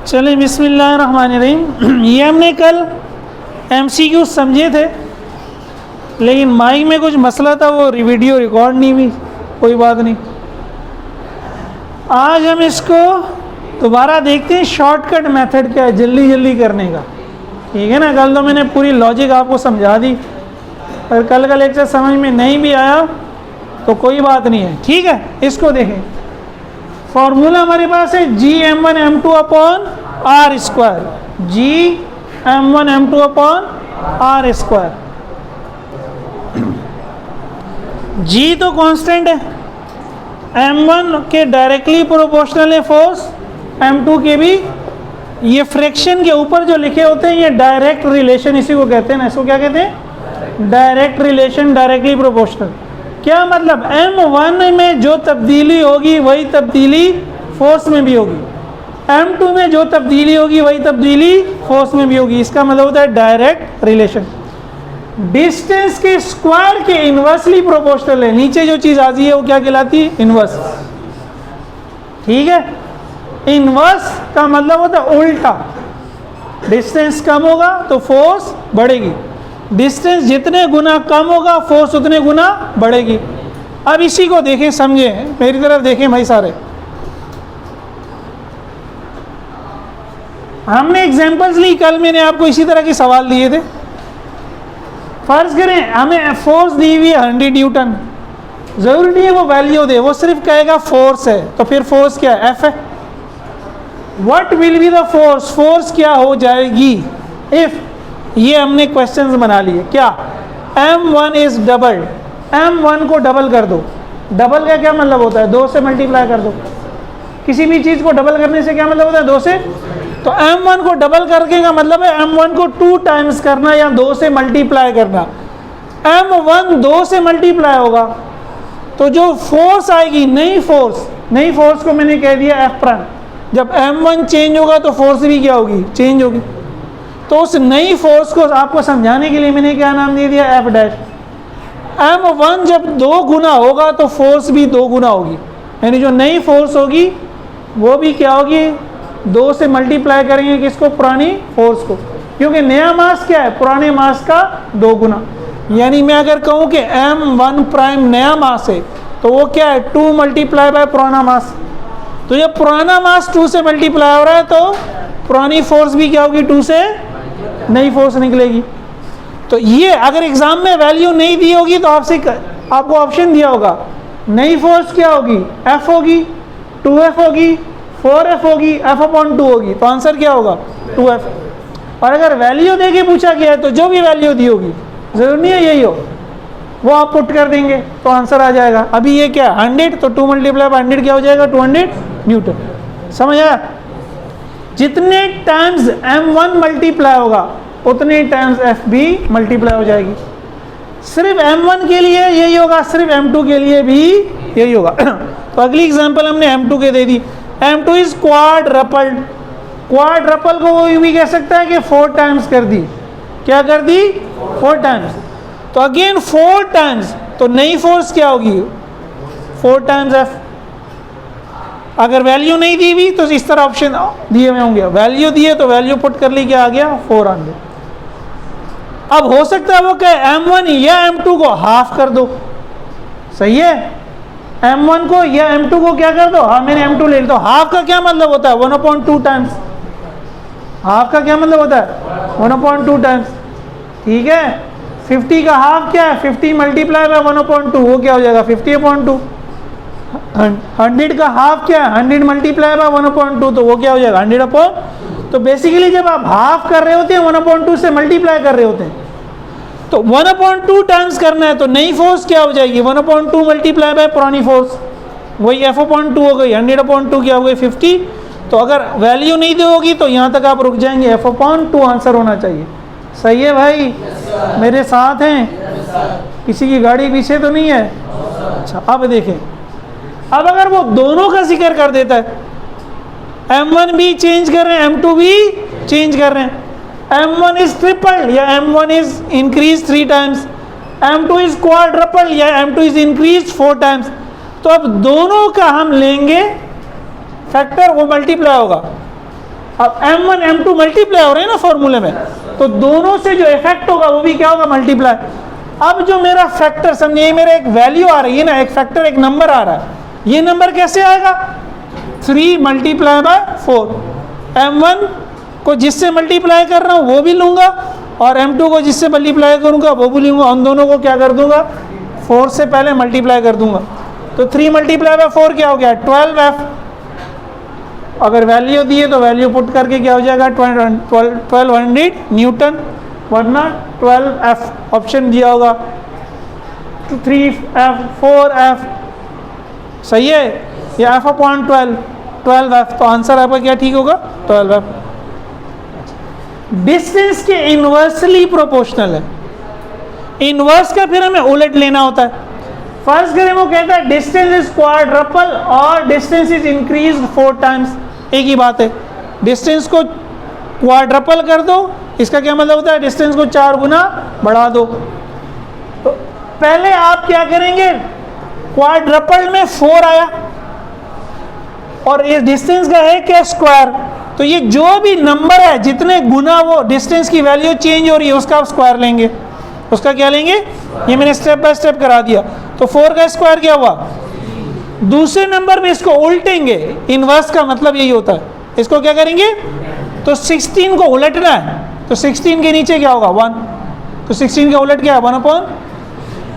चलिए बिस्मिल्लाहिर्रहमानिर्रहीम। ये हमने कल MCQ समझे थे, लेकिन माइक में कुछ मसला था, वो वीडियो रिकॉर्ड नहीं हुई। कोई बात नहीं, आज हम इसको दोबारा देखते हैं। शॉर्टकट मेथड क्या है जल्दी जल्दी करने का, ठीक है ना। कल तो मैंने पूरी लॉजिक आपको समझा दी, पर कल का लेक्चर समझ में नहीं भी आया तो कोई बात नहीं है, ठीक है। इसको देखें, फॉर्मूला हमारे पास है GM1 M2 upon R square, GM1 M2 upon R square. G तो कांस्टेंट है, M1 के डायरेक्टली प्रोपोर्शनल है फोर्स, M2 के भी। ये फ्रैक्शन के ऊपर जो लिखे होते हैं ये डायरेक्ट रिलेशन, इसी को कहते हैं ना। इसको क्या कहते हैं? Direct relation, directly proportional. क्या मतलब? M1 में जो तब्दीली होगी वही तब्दीली फोर्स में भी होगी, M2 में जो तब्दीली होगी वही तब्दीली फोर्स में भी होगी। इसका मतलब होता है डायरेक्ट रिलेशन। डिस्टेंस के स्क्वायर के इन्वर्सली प्रोपोर्शनल है। नीचे जो चीज़ आती है वो क्या कहलाती है? इन्वर्स, ठीक है। इन्वर्स का मतलब होता है उल्टा। डिस्टेंस कम होगा तो फोर्स बढ़ेगी, डिस्टेंस जितने गुना कम होगा फोर्स उतने गुना बढ़ेगी। अब इसी को देखें, समझें, मेरी तरफ देखें भाई सारे। हमने एग्जांपल्स ली, कल मैंने आपको इसी तरह के सवाल दिए थे। फर्ज करें हमें फोर्स दी हुई है 100 न्यूटन, ज़रूरी नहीं है वो वैल्यू दे, वो सिर्फ कहेगा फोर्स है, तो फिर फोर्स क्या है? F है। What will be the force? Force क्या हो जाएगी इफ, ये हमने क्वेश्चंस बना लिए। क्या? M1 इज डबल, M1 को डबल कर दो। डबल का क्या मतलब होता है? 2 से मल्टीप्लाई कर दो। किसी भी चीज़ को डबल करने से क्या मतलब होता है? 2 से। तो M1 को डबल करके का मतलब है M1 को 2 टाइम्स करना या 2 से मल्टीप्लाई करना। M1 2 से मल्टीप्लाई होगा तो जो फोर्स आएगी, नई फोर्स को मैंने कह दिया F प्राइम। जब M1 चेंज होगा तो फोर्स भी क्या होगी? चेंज होगी। तो उस नई फोर्स को आपको समझाने के लिए मैंने क्या नाम दे दिया? F dash. M1 जब 2 गुना होगा तो फोर्स भी 2 गुना होगी, यानी जो नई फोर्स होगी वो भी क्या होगी? 2 से मल्टीप्लाई करेंगे किसको? पुरानी फोर्स को, क्योंकि नया मास क्या है? पुराने मास का 2 गुना। यानी मैं अगर कहूँ कि M1 प्राइम नया मास है तो वो क्या है? 2 मल्टीप्लाई बाय पुराना मास। तो जब पुराना मास 2 से मल्टीप्लाई हो रहा है तो पुरानी फोर्स भी क्या होगी? 2 से नई फोर्स निकलेगी। तो ये अगर एग्जाम में वैल्यू नहीं दी होगी तो आपको ऑप्शन दिया होगा, नई फोर्स क्या होगी? F होगी, 2F होगी, 4F होगी, F/2 होगी। तो आंसर क्या होगा? 2F। और अगर वैल्यू दे के पूछा गया है तो जो भी वैल्यू दी होगी, जरूरी नहीं है यही हो, वो आप पुट कर देंगे तो आंसर आ जाएगा। अभी ये क्या? 100, तो 2 मल्टीप्लाई बाय 100 क्या हो जाएगा? 200 न्यूटन। समझ आया? जितने टाइम्स M1 मल्टीप्लाई होगा उतने टाइम्स F भी मल्टीप्लाई हो जाएगी। सिर्फ M1 के लिए यही होगा, सिर्फ M2 के लिए भी यही होगा। तो अगली एग्जांपल हमने M2 के दे दी। M2 is quadruple. क्वाड्रपल को वो यूं भी कह सकता है कि 4 टाइम्स कर दी। क्या कर दी? 4 टाइम्स। तो अगेन 4 टाइम्स, तो नई फोर्स क्या होगी? 4 टाइम्स F। अगर वैल्यू नहीं दी हुई तो इस तरह ऑप्शन दिए हुए होंगे, वैल्यू दिए तो वैल्यू पुट कर ली, क्या आ गया? 400। अब हो सकता है वो कहे M1 या M2 को हाफ कर दो, सही है। M1 को या M2 को क्या कर दो? हाँ, मैंने M2 ले लिया। तो हाफ का क्या मतलब होता है? 1/2 टाइम्स। हाफ का क्या मतलब होता है? 1/2 टाइम्स, ठीक है। 50 का हाफ क्या है? 50 मल्टीप्लाई बाय 1/2, वो क्या हो जाएगा? 50/2। 100 का हाफ क्या है? 100 मल्टीप्लाई बाय 1/2, तो वो क्या हो जाएगा? 100/। तो बेसिकली जब आप हाफ कर रहे होते हैं 1/2 से मल्टीप्लाई कर रहे होते हैं, तो 1/2 टाइम्स करना है तो नई फोर्स क्या हो जाएगी? 1/2 मल्टीप्लाई बाय पुरानी फोर्स, वही F/2 हो गई। 100/2 क्या हो गई? 50। तो अगर वैल्यू नहीं दी होगी तो यहाँ तक आप रुक जाएंगे, F/2 आंसर होना चाहिए। सही है भाई? मेरे साथ हैं? किसी की गाड़ी पीछे तो नहीं है? अच्छा, अब देखें, अब अगर वो दोनों का जिक्र कर देता है, M1 भी चेंज कर रहे हैं, M2 भी चेंज कर रहे हैं, M1 इज ट्रिपल या M1 is increase 3 times, M2 is quadruple या M2 इज इंक्रीज 4 टाइम्स, तो अब दोनों का हम लेंगे फैक्टर, वो मल्टीप्लाई होगा। अब m1 m2 मल्टीप्लाई हो रहे हैं ना फॉर्मूले में, तो दोनों से जो इफेक्ट होगा वो भी क्या होगा, मल्टीप्लाई। अब जो मेरा फैक्टर समझिए, मेरा एक वैल्यू आ रही है ना, एक फैक्टर एक नंबर आ रहा है, ये नंबर कैसे आएगा, 3 मल्टीप्लाई बाय 4। m1 को जिससे मल्टीप्लाई कर रहा हूँ वो भी लूँगा, और m2 को जिससे मल्टीप्लाई करूँगा वो भी लूँगा, उन दोनों को क्या कर दूँगा, 4 से पहले मल्टीप्लाई कर दूँगा। तो 3 मल्टीप्लाई बाय 4 क्या हो गया, 12f। अगर वैल्यू दी है तो वैल्यू पुट करके क्या हो जाएगा, 1200 न्यूटन, वरना 12f ऑप्शन दिया होगा, 3f 4f सही है, या f/12 12f, तो आंसर आपका क्या ठीक होगा, 12f। डिस्टेंस के इनवर्सली प्रोपोर्शनल है, इनवर्स का फिर हमें उलट लेना होता है। फर्स्ट करें, वो कहता है डिस्टेंस इज क्वाड्रपल और डिस्टेंस इज इंक्रीज्ड 4 टाइम्स, एक ही बात है। डिस्टेंस को क्वाड्रपल कर दो, इसका क्या मतलब होता है, डिस्टेंस को 4 गुना बढ़ा दो। तो पहले आप क्या करेंगे, क्वाड्रपल में 4 आया और इस डिस्टेंस का है क्या, स्क्वायर, तो ये जो भी नंबर है जितने गुना वो डिस्टेंस की वैल्यू चेंज हो रही है उसका आप स्क्वायर लेंगे, उसका क्या लेंगे, ये मैंने स्टेप बाय स्टेप करा दिया। तो 4 का स्क्वायर क्या हुआ, दूसरे नंबर में इसको उल्टेंगे, इनवर्स का मतलब यही होता है, इसको क्या करेंगे, तो 16 को उलटना है, तो 16 के नीचे क्या होगा, 1, तो 16 का उलट क्या है, 1/,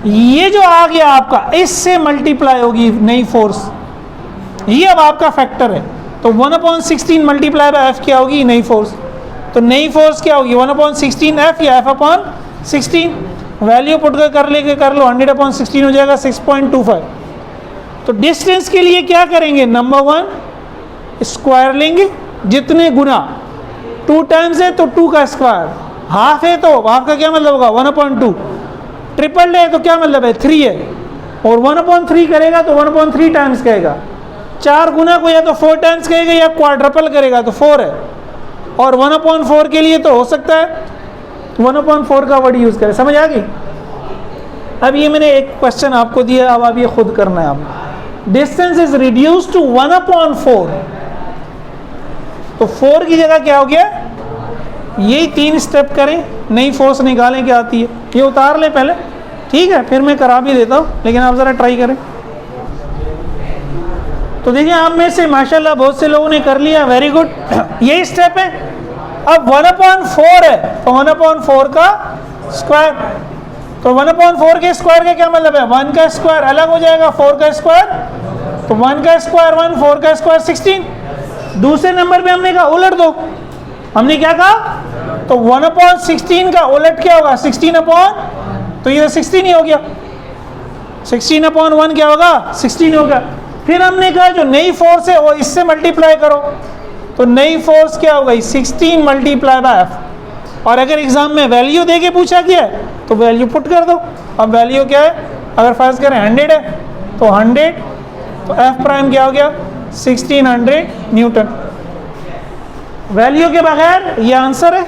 ये जो आ गया आपका, इससे मल्टीप्लाई होगी नई फोर्स, ये अब आपका फैक्टर है। तो 1/16 मल्टीप्लाई बाय f क्या होगी, नई फोर्स। तो नई फोर्स क्या होगी, 1/16f या f/16, वैल्यू पुट कर लेके कर लो, 100/16 हो जाएगा 6.25। तो डिस्टेंस के लिए क्या करेंगे, नंबर 1 स्क्वायर लेंगे, जितने गुना 2 टाइम्स है तो 2 का स्क्वायर, हाफ है तो हाफ का क्या मतलब होगा, 1/2, ट्रिपल है तो क्या मतलब है, 3 है, और 1/3 करेगा तो 1/3 टाइम्स कहेगा, 4 गुना को या तो 4 टाइम्स कहेगा या क्वाड्रपल करेगा तो 4 है, और 1/4 के लिए तो हो सकता है 1/4 का वर्ड यूज करें। समझ आ गई। अब ये मैंने एक क्वेश्चन आपको दिया, अब आप ये खुद करना है। आप डिस्टेंस इज रिड्यूस टू 1/4, तो 4 की जगह क्या हो गया, यही 3 स्टेप करें, नई फोर्स निकालें क्या आती है, ये उतार लें पहले, ठीक है, फिर मैं करा भी देता हूँ, लेकिन आप ज़रा ट्राई करें। तो देखिए आप में से माशाल्लाह बहुत से लोगों ने कर लिया, वेरी गुड, यही स्टेप है। अब 1/4 है तो 1/4 का स्क्वायर, तो 1/4 के स्क्वायर का क्या मतलब है, 1 का स्क्वायर अलग हो जाएगा, 4 का स्क्वायर, तो 1 का स्क्वायर 1, 4 का स्क्वायर 16। दूसरे नंबर पे हमने कहा उलट दो, हमने क्या कहा, तो 1/16 का उलट क्या होगा, 16/, तो ये 16 ही हो गया, 16/1 क्या होगा, 16 होगा। फिर हमने कहा जो नई फोर्स है वो इससे मल्टीप्लाई करो, तो नई फोर्स क्या हो गई, 16 मल्टीप्लाई बाय f। और अगर एग्जाम में वैल्यू दे के पूछा गया है तो वैल्यू पुट कर दो। अब वैल्यू क्या है, अगर फर्ज करें 100 है तो 100, तो f प्राइम क्या हो गया, 1600 न्यूटन। वैल्यू के बगैर ये आंसर है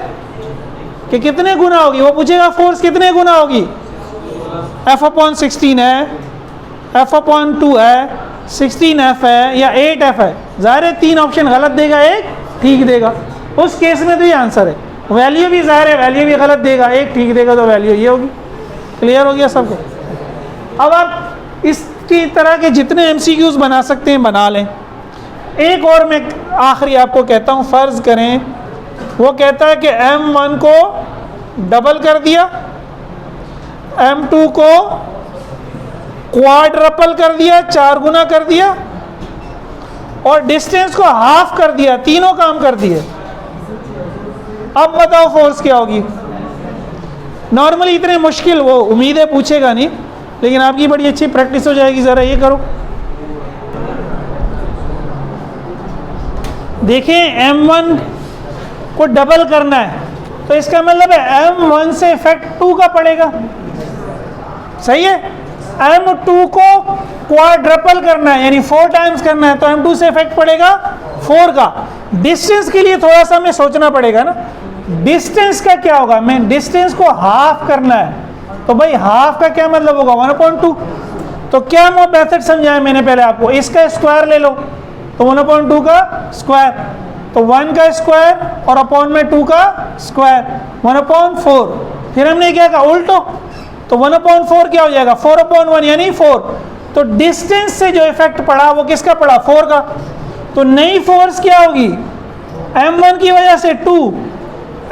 कि कितने गुना होगी, वो पूछेगा फोर्स कितने गुना होगी, f/16 है, f/2 है, 16f है या 8f है, ज़ाहिर है 3 ऑप्शन गलत देगा, एक ठीक देगा, उस केस में तो ये आंसर है। वैल्यू भी ज़ाहिर है वैल्यू भी गलत देगा, एक ठीक देगा, तो वैल्यू ये होगी। क्लियर हो गया सबको। अब आप इसी तरह के जितने MCQs बना सकते हैं बना लें। एक और मैं आखिरी आपको कहता हूँ, फ़र्ज़ करें वो कहता है कि m1 को डबल कर दिया, m2 को क्वाड्रपल कर दिया, 4 गुना कर दिया, और डिस्टेंस को हाफ कर दिया, तीनों काम कर दिए। अब बताओ फोर्स क्या होगी। नॉर्मली इतने मुश्किल वो उम्मीद है पूछेगा नहीं, लेकिन आपकी बड़ी अच्छी प्रैक्टिस हो जाएगी। ज़रा ये करो, देखें m1 को डबल करना है तो इसका मतलब है m1 से इफेक्ट 2 का पड़ेगा, सही है। m2 को क्वाड्रपल करना है यानी 4 टाइम्स करना है, तो m2 से इफेक्ट पड़ेगा 4 का। डिस्टेंस के लिए थोड़ा सा हमें सोचना पड़ेगा ना, डिस्टेंस का क्या होगा, मैं डिस्टेंस को हाफ करना है, तो भाई हाफ का क्या मतलब होगा 1/2। तो क्या वो मेथड समझाया मैंने पहले आपको, इसका स्क्वायर ले लो तो 1/2 का स्क्वायर, तो 1 का स्क्वायर और अपॉन में 2 का स्क्वायर, 1/4। फिर हमने क्या कहा उल्टो, तो 1/4 क्या हो जाएगा 4/1 यानी 4। तो डिस्टेंस से जो इफेक्ट पड़ा वो किसका पड़ा 4 का। तो नई फोर्स क्या होगी m1 की वजह से 2,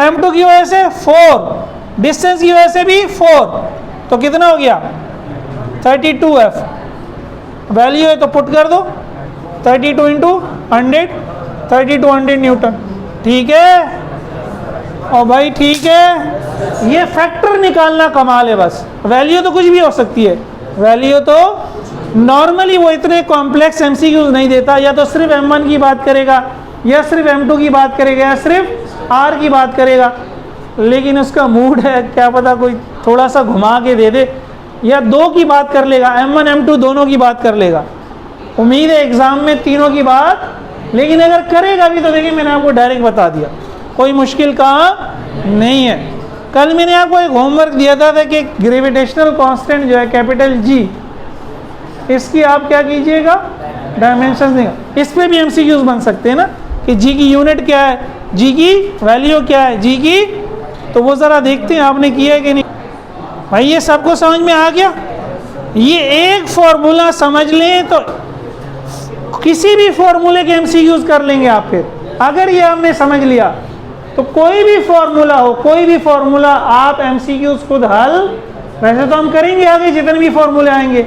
m2 की वजह से 4, डिस्टेंस की वजह से भी 4, तो कितना हो गया 32F। वैल्यू है तो पुट कर दो 32 इंटू 100, 3200 न्यूटन। ठीक है और भाई ठीक है, ये फैक्टर निकालना कमाल है बस। वैल्यू तो कुछ भी हो सकती है, वैल्यू तो नॉर्मली वो इतने कॉम्प्लेक्स एमसीक्यूज नहीं देता, या तो सिर्फ m1 की बात करेगा या सिर्फ m2 की बात करेगा या सिर्फ r की बात करेगा, लेकिन उसका मूड है क्या पता कोई थोड़ा सा घुमा के दे दे, या 2 की बात कर लेगा, m1 m2 दोनों की बात कर लेगा। उम्मीद है एग्जाम में तीनों की बात, लेकिन अगर करेगा भी तो देखिए मैंने आपको डायरेक्ट बता दिया, कोई मुश्किल काम नहीं है। कल मैंने आपको एक होमवर्क दिया था कि ग्रेविटेशनल कांस्टेंट जो है कैपिटल G, इसकी आप क्या कीजिएगा डायमेंशंस देगा। इस पे भी एमसीक्यूज बन सकते हैं ना कि G की यूनिट क्या है, G की वैल्यू क्या है, G की, तो वो ज़रा देखते हैं आपने किया है कि नहीं। भाई ये सबको समझ में आ गया। ये एक फॉर्मूला समझ लें तो किसी भी फॉर्मूले के एमसीक्यूज कर लेंगे आप। फिर अगर ये हमने समझ लिया तो कोई भी फॉर्मूला हो, कोई भी फॉर्मूला आप एमसीक्यूज खुद हल, वैसे तो हम करेंगे आगे जितने भी फॉर्मूले आएंगे,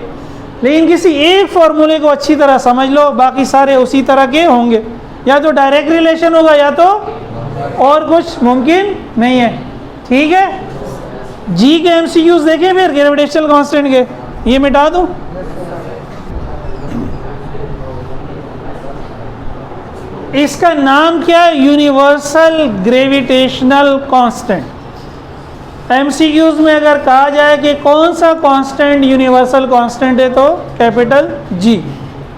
लेकिन किसी एक फॉर्मूले को अच्छी तरह समझ लो, बाकी सारे उसी तरह के होंगे, या तो डायरेक्ट रिलेशन होगा या तो और कुछ मुमकिन नहीं है। ठीक है जी के एमसीक्यूज देखें फिर ग्रेविटेशनल कांस्टेंट के, ये मिटा दूं। इसका नाम क्या है यूनिवर्सल ग्रेविटेशनल कांस्टेंट। एमसीक्यूज में अगर कहा जाए कि कौन सा कांस्टेंट यूनिवर्सल कांस्टेंट है तो capital G,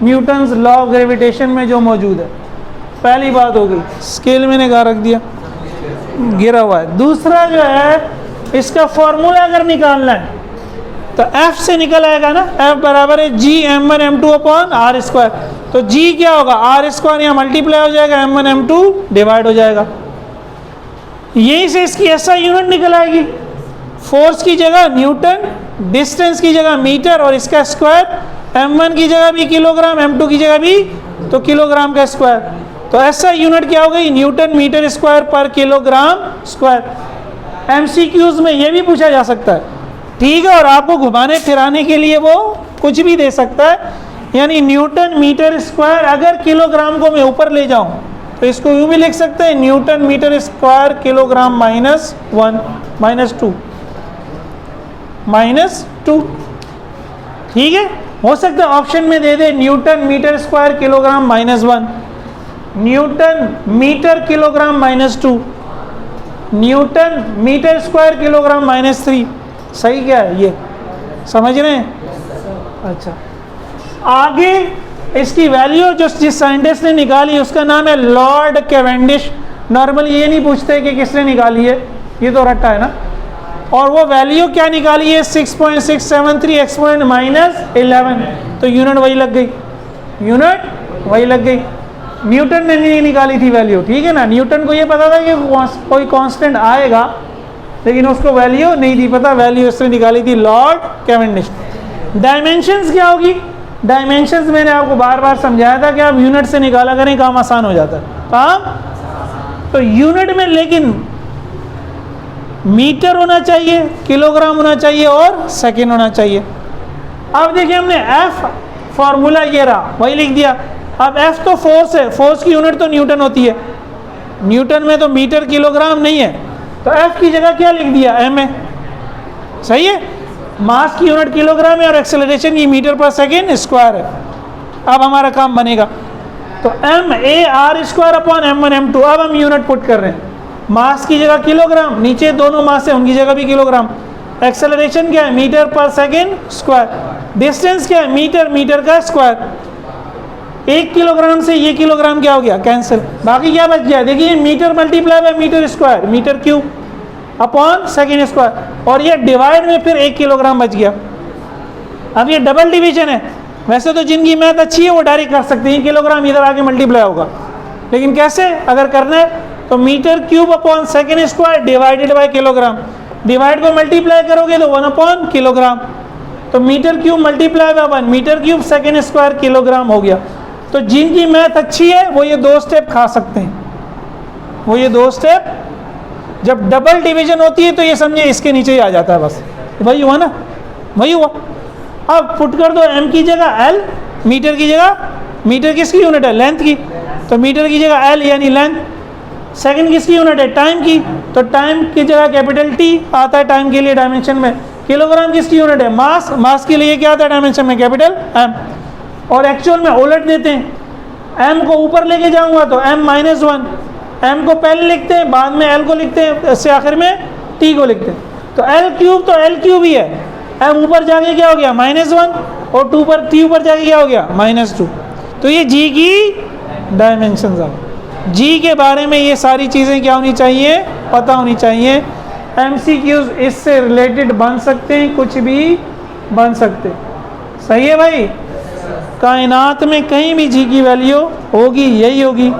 Newton's law of gravitation में जो मौजूद है। पहली बात हो गई, स्केल मैंने कहाँ रख दिया, गिरा हुआ है। दूसरा जो है इसका फॉर्मूला अगर निकालना है तो F से निकल आएगा ना, F बराबर है G m1 m2 upon R square. तो G क्या होगा आर स्क्वायर, यहाँ मल्टीप्लाई हो जाएगा, m1 m2 डिवाइड हो जाएगा। यहीं से इसकी SI यूनिट निकल आएगी, फोर्स की जगह न्यूटन, डिस्टेंस की जगह मीटर और इसका स्क्वायर, m1 की जगह भी किलोग्राम, m2 की जगह भी तो किलोग्राम का स्क्वायर। तो SI यूनिट क्या हो गई न्यूटन मीटर स्क्वायर पर किलोग्राम स्क्वायर। एमसीक्यूज में ये भी पूछा जा सकता है, ठीक है, और आपको घुमाने फिराने के लिए वो कुछ भी दे सकता है, यानी न्यूटन मीटर स्क्वायर। अगर किलोग्राम को मैं ऊपर ले जाऊं तो इसको यूं भी लिख सकते हैं न्यूटन मीटर स्क्वायर किलोग्राम -1 -2। ठीक है, हो सकता है ऑप्शन में दे दे newton meter square kilogram -1, newton meter kilogram -2, newton meter square kilogram -3। सही क्या है ये समझ रहे हैं। अच्छा आगे इसकी वैल्यू जो जिस साइंटिस्ट ने निकाली उसका नाम है लॉर्ड कैवेंडिश। नॉर्मली ये नहीं पूछते कि किसने निकाली है, ये तो रट्टा है ना। और वो वैल्यू क्या निकाली है 6.673 एक्सपोनेंट -11, तो यूनिट वही लग गई, यूनिट वही लग गई। न्यूटन ने नहीं निकाली थी वैल्यू, ठीक है ना। न्यूटन को ये पता था कि कोई कांस्टेंट आएगा, लेकिन उसको वैल्यू नहीं थी पता, वैल्यू उसने निकाली थी लॉर्ड कैवेंडिश। डायमेंशंस क्या होगी, डायमेंशंस मैंने आपको बार बार समझाया था कि आप यूनिट से निकाला करें, काम आसान हो जाता है काम। तो यूनिट में लेकिन मीटर होना चाहिए, किलोग्राम होना चाहिए और सेकेंड होना चाहिए। अब देखिए हमने एफ फॉर्मूला ये रहा, वही लिख दिया। अब एफ तो फोर्स है, फोर्स की यूनिट तो न्यूटन होती है, न्यूटन में तो मीटर किलोग्राम नहीं है, तो एफ की जगह क्या लिख दिया एम है। सही है, मास की यूनिट किलोग्राम है और एक्सेलरेशन की मीटर पर सेकेंड स्क्वायर है। अब हमारा काम बनेगा, तो M A R square upon m1 m2। अब हम यूनिट पुट कर रहे हैं, मास की जगह किलोग्राम, नीचे दोनों मास है उनकी जगह भी किलोग्राम। एक्सेलरेशन क्या है मीटर पर सेकेंड स्क्वायर, डिस्टेंस क्या है मीटर, मीटर का स्क्वायर। 1 किलोग्राम से ये किलोग्राम क्या हो गया कैंसिल, बाकी क्या बच गया देखिए meter multiply by meter square, meter cube upon second square, और ये डिवाइड में फिर 1 किलोग्राम बच गया। अब ये डबल डिवीजन है, वैसे तो जिनकी मैथ अच्छी है वो डायरेक्ट कर सकते हैं, किलोग्राम इधर आके मल्टीप्लाई होगा, लेकिन कैसे अगर करना है तो meter cube upon second square divided by kilogram, divide को मल्टीप्लाई करोगे तो 1 अपॉन किलोग्राम, तो meter cube multiply by 1 meter cube second square kilogram हो गया। तो जिनकी मैथ अच्छी है वो ये 2 स्टेप खा सकते हैं, वो ये 2 स्टेप, जब डबल डिवीजन होती है तो ये समझे इसके नीचे ही आ जाता है, बस वही हुआ ना, वही हुआ। अब पुट कर दो m की जगह l, मीटर की जगह, मीटर किसकी यूनिट है, लेंथ की, तो मीटर की जगह l यानी लेंथ। सेकंड किसकी यूनिट है, टाइम की, तो टाइम की जगह कैपिटल T आता है टाइम के लिए डायमेंशन में। किलोग्राम किसकी यूनिट है, मास, मास के लिए क्या आता है डायमेंशन में, कैपिटल M। और एक्चुअल में उलट देते हैं, m को ऊपर लेके जाऊंगा तो m-1, m को पहले लिखते हैं, बाद में l को लिखते हैं, इससे आखिर में t को लिखते हैं। तो l क्यूब तो l क्यूब ही है, m ऊपर जाके क्या हो गया -1 और t ऊपर जाके क्या हो गया -2। तो ये g की डायमेंशन है। g के बारे में ये सारी चीज़ें क्या होनी चाहिए, पता होनी चाहिए। MCQs इससे रिलेटेड बन सकते हैं, कुछ भी बन सकते, सही है भाई। कायनात में कहीं भी g की वैल्यू होगी, यही होगी।